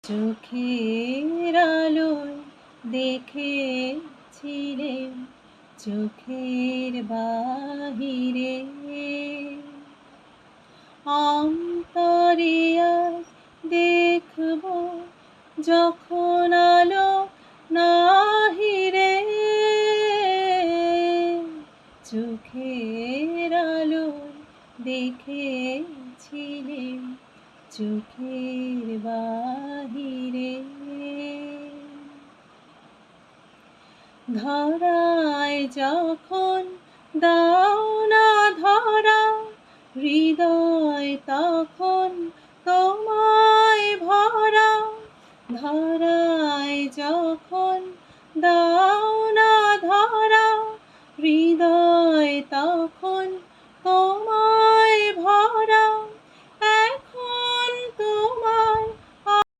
চোখের আলোয় দেখেছিলেন চোখের বাহিরে অন্তরে আজ দেখব যখন আলো নাহিরে চোখের আলোয় দেখেছিলেন চোখের বাহিরে ধরায় যখন দাও না ধরা হৃদয় তখন তোমায় ভরা ধরায় যখন দাও